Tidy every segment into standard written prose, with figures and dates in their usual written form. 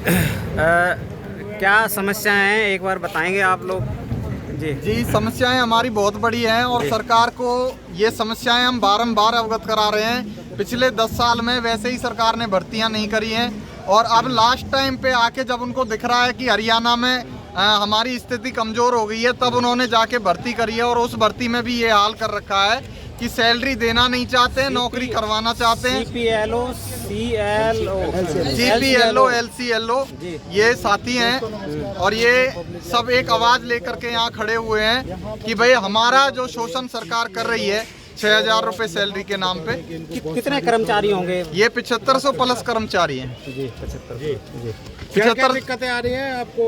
क्या समस्याएं हैं, एक बार बताएंगे आप लोग? जी, समस्याएं हमारी बहुत बड़ी हैं और सरकार को ये समस्याएं हम बारंबार अवगत करा रहे हैं। पिछले 10 साल में वैसे ही सरकार ने भर्तियां नहीं करी हैं और अब लास्ट टाइम पे आके जब उनको दिख रहा है कि हरियाणा में हमारी स्थिति कमज़ोर हो गई है, तब उन्होंने जाके भर्ती करी है। और उस भर्ती में भी ये हाल कर रखा है कि सैलरी देना नहीं चाहते हैं, नौकरी करवाना चाहते हैं। GPLO LCLO ये साथी हैं और ये सब एक आवाज़ लेकर के यहाँ खड़े हुए हैं कि भाई हमारा जो शोषण सरकार कर रही है 6,000 रुपये सैलरी के नाम पे। कितने कर्मचारी होंगे? ये 7500 प्लस कर्मचारी हैं। जी, 75। क्या दिक्कतें आ रही हैं आपको?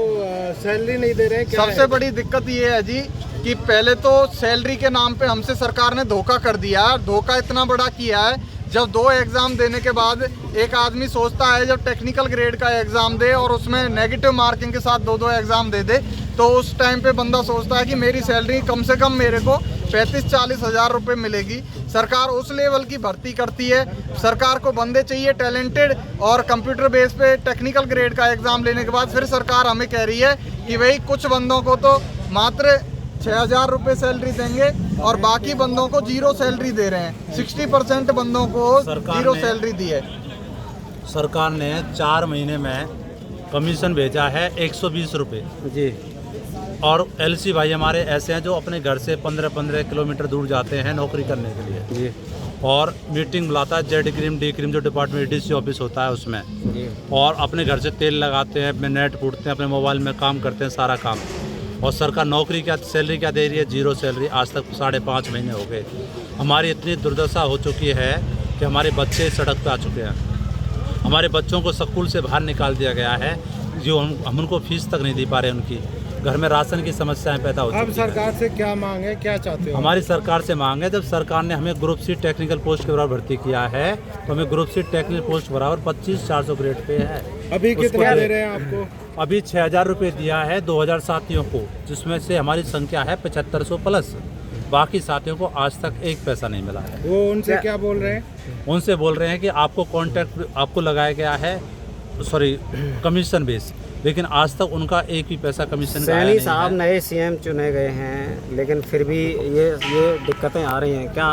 सैलरी नहीं दे रहे हैं? सबसे बड़ी दिक्कत ये है जी कि पहले तो सैलरी के नाम पे हमसे सरकार ने धोखा कर दिया। धोखा इतना बड़ा किया है, जब 2 एग्ज़ाम देने के बाद एक आदमी सोचता है जब टेक्निकल ग्रेड का एग्ज़ाम दे और उसमें नेगेटिव मार्किंग के साथ 2 एग्ज़ाम दे दे, तो उस टाइम पे बंदा सोचता है कि मेरी सैलरी कम से कम मेरे को 35-40 हज़ार रुपये मिलेगी। सरकार उस लेवल की भर्ती करती है। सरकार को बंदे चाहिए टैलेंटेड और कंप्यूटर बेस पे टेक्निकल ग्रेड का एग्ज़ाम लेने के बाद फिर सरकार हमें कह रही है कि भाई कुछ बंदों को तो मात्र 6,000 रुपये सैलरी देंगे और बाकी बंदों को 0 सैलरी दे रहे हैं। 60% बंदों को 0 सैलरी दी है। सरकार ने 4 महीने में कमीशन भेजा है 120 रुपये जी। और LC भाई हमारे ऐसे हैं जो अपने घर से 15-15 किलोमीटर दूर जाते हैं नौकरी करने के लिए जी। और मीटिंग बुलाता है Z क्रीम D क्रीम जो डिपार्टमेंट DC ऑफिस होता है उसमें जी। और अपने घर से तेल लगाते हैं, अपने नेट फूटते हैं, अपने मोबाइल में काम करते हैं, सारा काम। और सरकार नौकरी क्या सैलरी क्या दे रही है? 0 सैलरी। आज तक 5.5 महीने हो गए। हमारी इतनी दुर्दशा हो चुकी है कि हमारे बच्चे सड़क पे आ चुके हैं। हमारे बच्चों को स्कूल से बाहर निकाल दिया गया है, जो हम उनको फीस तक नहीं दे पा रहे। उनकी घर में राशन की समस्याएं पैदा हो चुकी हैं। अब सरकार से क्या मांग है, क्या चाहते हो? हमारी सरकार से मांग है, जब सरकार ने हमें ग्रुप C टेक्निकल पोस्ट के बराबर भर्ती किया है तो हमें ग्रुप C टेक्निकल पोस्ट बराबर 25,400 ग्रेड पे है। अभी कितना दे रहे हैं आपको? अभी 6,000 रुपये दिया है 2,000 साथियों को, जिसमें से हमारी संख्या है 7500 प्लस। बाकी साथियों को आज तक एक पैसा नहीं मिला है। वो उनसे क्या बोल रहे हैं? उनसे बोल रहे हैं कि आपको कॉन्ट्रैक्ट आपको लगाया गया है, कमीशन बेस, लेकिन आज तक उनका एक भी पैसा कमीशन का सैनी साहब नए CM चुने गए हैं, लेकिन फिर भी ये दिक्कतें आ रही हैं। क्या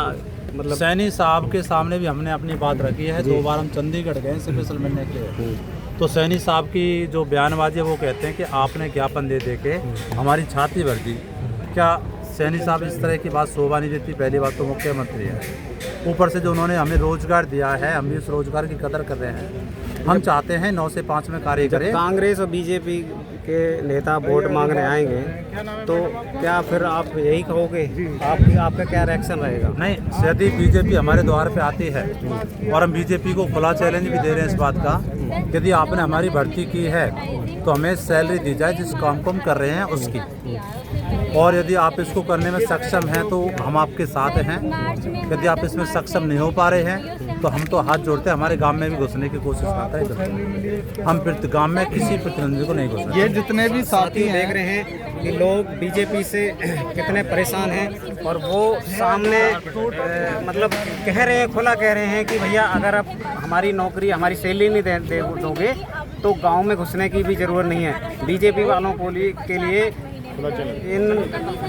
मतलब? सैनी साहब के सामने भी हमने अपनी बात रखी है। 2 बार हम चंडीगढ़ गए स्पेशल मिलने के लिए, तो सैनी साहब की जो बयानबाजी है वो कहते हैं कि आपने ज्ञापन दे दे के हमारी छाती भर दी। क्या सैनी साहब इस तरह की बात शोभा नहीं देती? पहली बात तो मुख्यमंत्री है, ऊपर से जो उन्होंने हमें रोजगार दिया है, हम भी उस रोजगार की कदर कर रहे हैं। हम चाहते हैं 9 से 5 में कार्य करें। कांग्रेस और BJP के नेता वोट मांगने आएंगे तो क्या फिर आप यही कहोगे? आपका क्या रिएक्शन रहेगा? नहीं, यदि BJP हमारे द्वार पे आती है और हम BJP को खुला चैलेंज भी दे रहे हैं इस बात का, यदि आपने हमारी भर्ती की है तो हमें सैलरी दी जाए जिस काम को हम कर रहे हैं उसकी। और यदि आप इसको करने में सक्षम हैं तो हम आपके साथ हैं। यदि आप इसमें सक्षम नहीं हो पा रहे हैं तो हम तो हाथ जोड़ते हैं। हमारे गांव में भी घुसने की कोशिश करता है, हम गांव में किसी प्रतिनिधि को नहीं घुसने। ये जितने भी साथी देख रहे हैं कि लोग BJP से कितने परेशान हैं और वो सामने मतलब कह रहे हैं, खुला कह रहे हैं कि भैया अगर आप हमारी नौकरी हमारी सैलरी नहीं दोगे तो गांव में घुसने की भी ज़रूरत नहीं है। BJP वालों के लिए इन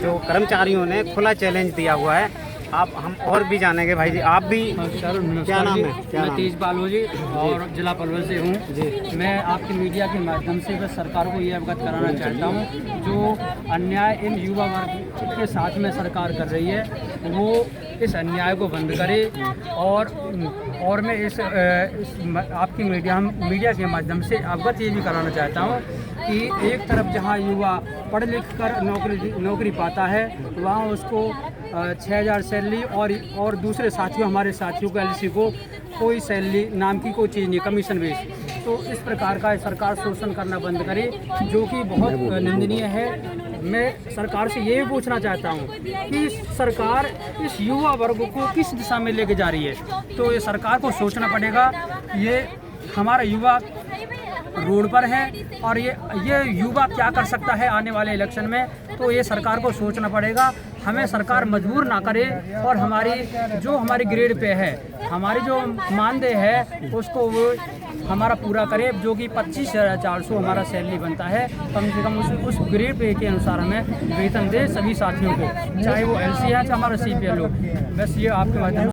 जो कर्मचारियों ने खुला चैलेंज दिया हुआ है। आप हम और भी जानेंगे भाई जी, आप भी क्या नाम है? मैं तेज बालू जी और जिला पलवल से हूँ जी। मैं आपकी मीडिया के माध्यम से बस सरकार को ये अवगत कराना चाहता हूँ, जो अन्याय इन युवा वर्ग के साथ में सरकार कर रही है वो इस अन्याय को बंद करे। और मैं इस आपकी मीडिया के माध्यम से अवगत ये भी कराना चाहता हूँ कि एक तरफ जहाँ युवा पढ़ लिख कर नौकरी पाता है वहाँ उसको 6,000 सैलरी और दूसरे साथियों हमारे साथियों को LC को कोई सैलरी नाम की कोई चीज़ नहीं, कमीशन बेस। तो इस प्रकार का सरकार शोषण करना बंद करे, जो कि बहुत निंदनीय है। मैं सरकार से ये भी पूछना चाहता हूँ कि सरकार इस युवा वर्ग को किस दिशा में लेके जा रही है, तो ये सरकार को सोचना पड़ेगा। ये हमारा युवा रोड पर है और ये युवा क्या कर सकता है आने वाले इलेक्शन में, तो ये सरकार को सोचना पड़ेगा। हमें सरकार मजबूर ना करे और हमारी ग्रेड पे है, हमारी जो मानदेय है उसको वो हमारा पूरा करे, जो कि 25,400 हमारा सैलरी बनता है। कम से कम उस ग्रेड पे के अनुसार हमें वेतन दे सभी साथियों को, चाहे वो LC है चाहे हमारा CPL हो। बस ये आपके माध्यम